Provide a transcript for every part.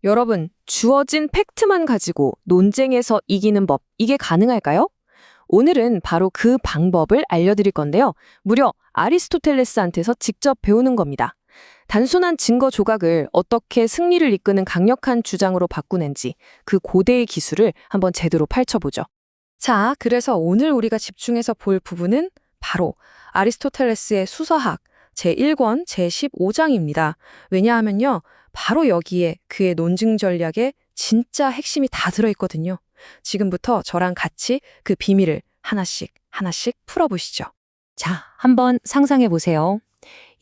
여러분, 주어진 팩트만 가지고 논쟁에서 이기는 법, 이게 가능할까요? 오늘은 바로 그 방법을 알려드릴 건데요. 무려 아리스토텔레스한테서 직접 배우는 겁니다. 단순한 증거 조각을 어떻게 승리를 이끄는 강력한 주장으로 바꾸는지 그 고대의 기술을 한번 제대로 펼쳐보죠. 자, 그래서 오늘 우리가 집중해서 볼 부분은 바로 아리스토텔레스의 수서학 제1권 제15장입니다. 왜냐하면요, 바로 여기에 그의 논증 전략의 진짜 핵심이 다 들어있거든요. 지금부터 저랑 같이 그 비밀을 하나씩 풀어보시죠. 자, 한번 상상해 보세요.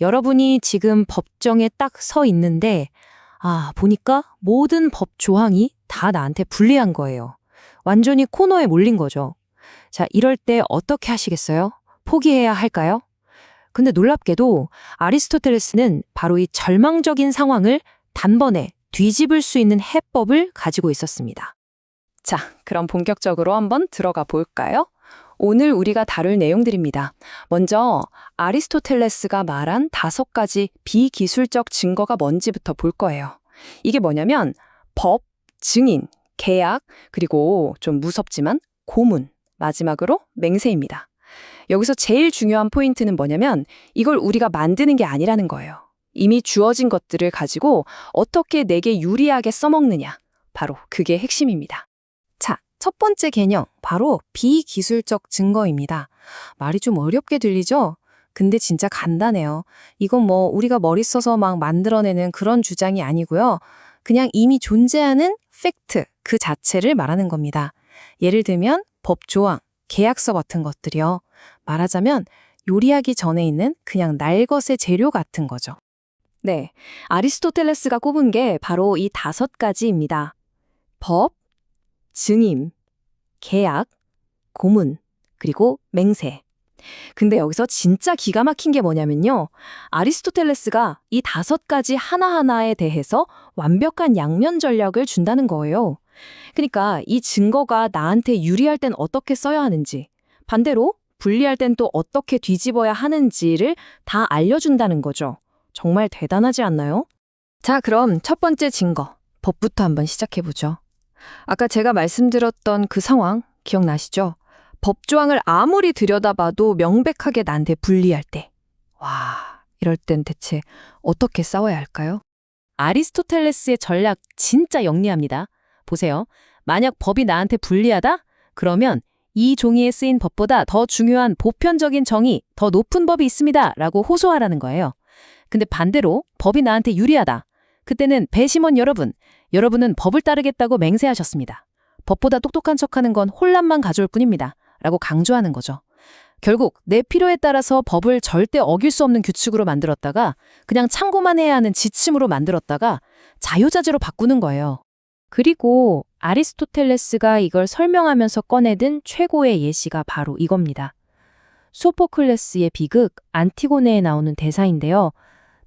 여러분이 지금 법정에 딱 서 있는데, 보니까 모든 법 조항이 다 나한테 불리한 거예요. 완전히 코너에 몰린 거죠. 자, 이럴 때 어떻게 하시겠어요? 포기해야 할까요? 근데 놀랍게도 아리스토텔레스는 바로 이 절망적인 상황을 단번에 뒤집을 수 있는 해법을 가지고 있었습니다. 자, 그럼 본격적으로 한번 들어가 볼까요? 오늘 우리가 다룰 내용들입니다. 먼저 아리스토텔레스가 말한 5가지 비기술적 증거가 뭔지부터 볼 거예요. 이게 뭐냐면 법, 증인, 계약, 그리고 좀 무섭지만 고문, 마지막으로 맹세입니다. 여기서 제일 중요한 포인트는 뭐냐면 이걸 우리가 만드는 게 아니라는 거예요. 이미 주어진 것들을 가지고 어떻게 내게 유리하게 써먹느냐. 바로 그게 핵심입니다. 자, 첫 번째 개념, 바로 비기술적 증거입니다. 말이 좀 어렵게 들리죠? 근데 진짜 간단해요. 이건 우리가 머리 써서 막 만들어내는 그런 주장이 아니고요. 그냥 이미 존재하는 팩트, 그 자체를 말하는 겁니다. 예를 들면 법 조항, 계약서 같은 것들이요. 말하자면 요리하기 전에 있는 그냥 날것의 재료 같은 거죠. 네, 아리스토텔레스가 꼽은 게 바로 이 5가지입니다. 법, 증인, 계약, 고문, 그리고 맹세. 근데 여기서 진짜 기가 막힌 게 뭐냐면요. 아리스토텔레스가 이 5가지 하나하나에 대해서 완벽한 양면 전략을 준다는 거예요. 그러니까 이 증거가 나한테 유리할 땐 어떻게 써야 하는지, 반대로 불리할 땐 또 어떻게 뒤집어야 하는지를 다 알려준다는 거죠. 정말 대단하지 않나요? 자, 그럼 첫 번째 증거, 법부터 한번 시작해보죠. 아까 제가 말씀드렸던 그 상황 기억나시죠? 법조항을 아무리 들여다봐도 명백하게 나한테 불리할 때. 와, 이럴 땐 대체 어떻게 싸워야 할까요? 아리스토텔레스의 전략 진짜 영리합니다. 보세요. 만약 법이 나한테 불리하다? 그러면 이 종이에 쓰인 법보다 더 중요한 보편적인 정의, 더 높은 법이 있습니다. 라고 호소하라는 거예요. 근데 반대로 법이 나한테 유리하다. 그때는 배심원 여러분은 법을 따르겠다고 맹세하셨습니다. 법보다 똑똑한 척하는 건 혼란만 가져올 뿐입니다. 라고 강조하는 거죠. 결국 내 필요에 따라서 법을 절대 어길 수 없는 규칙으로 만들었다가 그냥 참고만 해야 하는 지침으로 만들었다가 자유자재로 바꾸는 거예요. 그리고 아리스토텔레스가 이걸 설명하면서 꺼내든 최고의 예시가 바로 이겁니다. 소포클레스의 비극 안티고네에 나오는 대사인데요.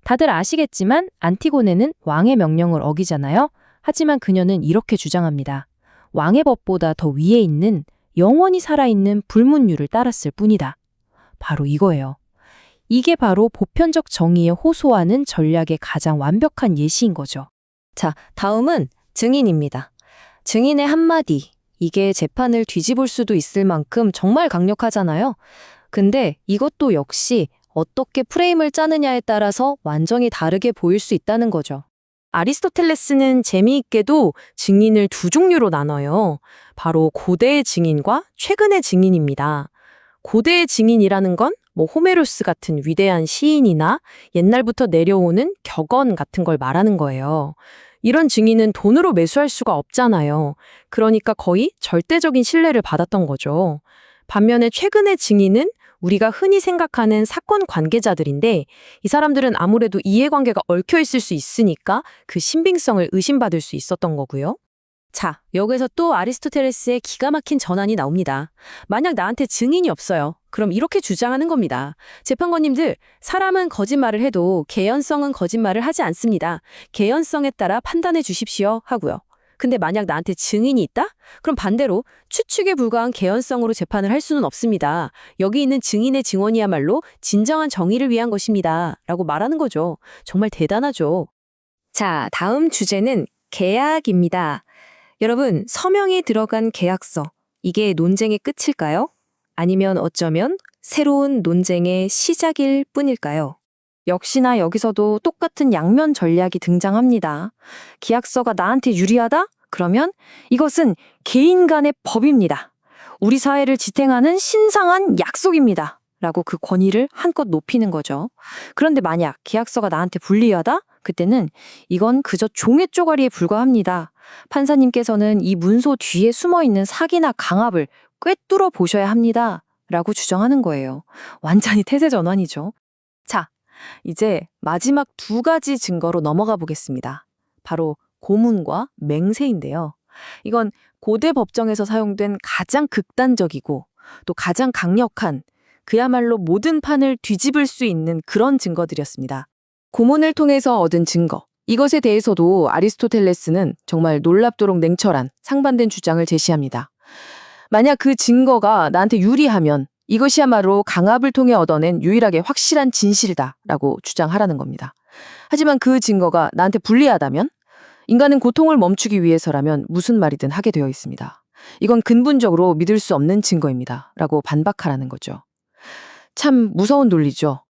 다들 아시겠지만 안티고네는 왕의 명령을 어기잖아요. 하지만 그녀는 이렇게 주장합니다. 왕의 법보다 더 위에 있는 영원히 살아있는 불문율을 따랐을 뿐이다. 바로 이거예요. 이게 바로 보편적 정의에 호소하는 전략의 가장 완벽한 예시인 거죠. 자, 다음은 증인입니다. 증인의 한마디, 이게 재판을 뒤집을 수도 있을 만큼 정말 강력하잖아요. 근데 이것도 역시 어떻게 프레임을 짜느냐에 따라서 완전히 다르게 보일 수 있다는 거죠. 아리스토텔레스는 재미있게도 증인을 2종류로 나눠요. 바로 고대의 증인과 최근의 증인입니다. 고대의 증인이라는 건 호메로스 같은 위대한 시인이나 옛날부터 내려오는 격언 같은 걸 말하는 거예요. 이런 증인은 돈으로 매수할 수가 없잖아요. 그러니까 거의 절대적인 신뢰를 받았던 거죠. 반면에 최근의 증인은 우리가 흔히 생각하는 사건 관계자들인데 이 사람들은 아무래도 이해관계가 얽혀 있을 수 있으니까 그 신빙성을 의심받을 수 있었던 거고요. 자, 여기서 또 아리스토텔레스의 기가 막힌 전환이 나옵니다. 만약 나한테 증인이 없어요. 그럼 이렇게 주장하는 겁니다. 재판관님들, 사람은 거짓말을 해도 개연성은 거짓말을 하지 않습니다. 개연성에 따라 판단해 주십시오 하고요. 근데 만약 나한테 증인이 있다? 그럼 반대로 추측에 불과한 개연성으로 재판을 할 수는 없습니다. 여기 있는 증인의 증언이야말로 진정한 정의를 위한 것입니다. 라고 말하는 거죠. 정말 대단하죠. 자, 다음 주제는 계약입니다. 여러분, 서명이 들어간 계약서. 이게 논쟁의 끝일까요? 아니면 어쩌면 새로운 논쟁의 시작일 뿐일까요? 역시나 여기서도 똑같은 양면 전략이 등장합니다. 계약서가 나한테 유리하다? 그러면 이것은 개인 간의 법입니다. 우리 사회를 지탱하는 신성한 약속입니다. 라고 그 권위를 한껏 높이는 거죠. 그런데 만약 계약서가 나한테 불리하다? 그때는 이건 그저 종의 쪼가리에 불과합니다. 판사님께서는 이 문서 뒤에 숨어있는 사기나 강압을 꿰뚫어 보셔야 합니다. 라고 주장하는 거예요. 완전히 태세전환이죠. 자, 이제 마지막 두 가지 증거로 넘어가 보겠습니다. 바로 고문과 맹세인데요. 이건 고대 법정에서 사용된 가장 극단적이고 또 가장 강력한 그야말로 모든 판을 뒤집을 수 있는 그런 증거들이었습니다. 고문을 통해서 얻은 증거. 이것에 대해서도 아리스토텔레스는 정말 놀랍도록 냉철한 상반된 주장을 제시합니다. 만약 그 증거가 나한테 유리하면 이것이야말로 강압을 통해 얻어낸 유일하게 확실한 진실이다라고 주장하라는 겁니다. 하지만 그 증거가 나한테 불리하다면 인간은 고통을 멈추기 위해서라면 무슨 말이든 하게 되어 있습니다. 이건 근본적으로 믿을 수 없는 증거입니다. 라고 반박하라는 거죠. 참 무서운 논리죠.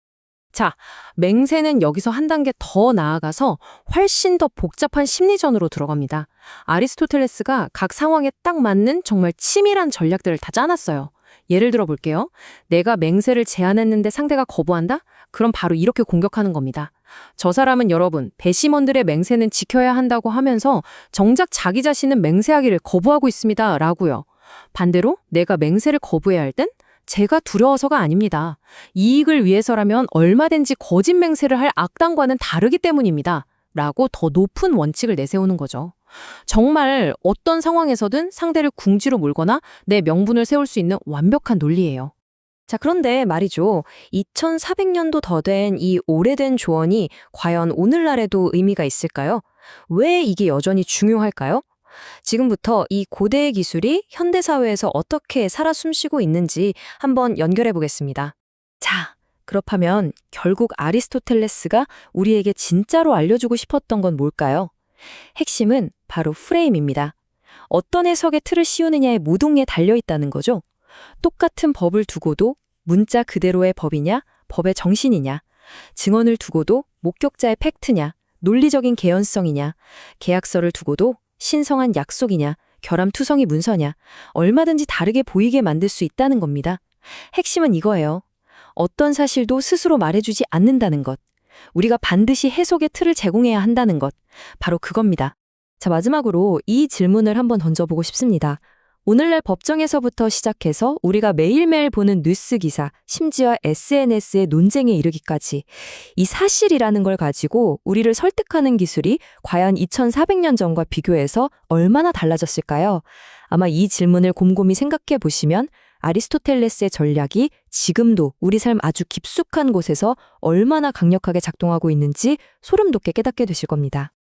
자, 맹세는 여기서 한 단계 더 나아가서 훨씬 더 복잡한 심리전으로 들어갑니다. 아리스토텔레스가 각 상황에 딱 맞는 정말 치밀한 전략들을 다 짜놨어요. 예를 들어 볼게요. 내가 맹세를 제안했는데 상대가 거부한다? 그럼 바로 이렇게 공격하는 겁니다. 저 사람은 여러분, 배심원들의 맹세는 지켜야 한다고 하면서 정작 자기 자신은 맹세하기를 거부하고 있습니다. 라고요. 반대로 내가 맹세를 거부해야 할 땐 제가 두려워서가 아닙니다. 이익을 위해서라면 얼마든지 거짓 맹세를 할 악당과는 다르기 때문입니다. 라고 더 높은 원칙을 내세우는 거죠. 정말 어떤 상황에서든 상대를 궁지로 몰거나 내 명분을 세울 수 있는 완벽한 논리예요. 자, 그런데 말이죠. 2400년도 더 된 이 오래된 조언이 과연 오늘날에도 의미가 있을까요? 왜 이게 여전히 중요할까요? 지금부터 이 고대의 기술이 현대사회에서 어떻게 살아 숨쉬고 있는지 한번 연결해 보겠습니다. 자, 그렇다면 결국 아리스토텔레스가 우리에게 진짜로 알려주고 싶었던 건 뭘까요? 핵심은 바로 프레임입니다. 어떤 해석의 틀을 씌우느냐의 모동에 달려있다는 거죠. 똑같은 법을 두고도 문자 그대로의 법이냐, 법의 정신이냐, 증언을 두고도 목격자의 팩트냐, 논리적인 개연성이냐, 계약서를 두고도 신성한 약속이냐, 결함투성이 문서냐, 얼마든지 다르게 보이게 만들 수 있다는 겁니다. 핵심은 이거예요. 어떤 사실도 스스로 말해주지 않는다는 것. 우리가 반드시 해석의 틀을 제공해야 한다는 것. 바로 그겁니다. 자, 마지막으로 이 질문을 한번 던져보고 싶습니다. 오늘날 법정에서부터 시작해서 우리가 매일매일 보는 뉴스 기사, 심지어 SNS의 논쟁에 이르기까지 이 사실이라는 걸 가지고 우리를 설득하는 기술이 과연 2400년 전과 비교해서 얼마나 달라졌을까요? 아마 이 질문을 곰곰이 생각해 보시면 아리스토텔레스의 전략이 지금도 우리 삶 아주 깊숙한 곳에서 얼마나 강력하게 작동하고 있는지 소름 돋게 깨닫게 되실 겁니다.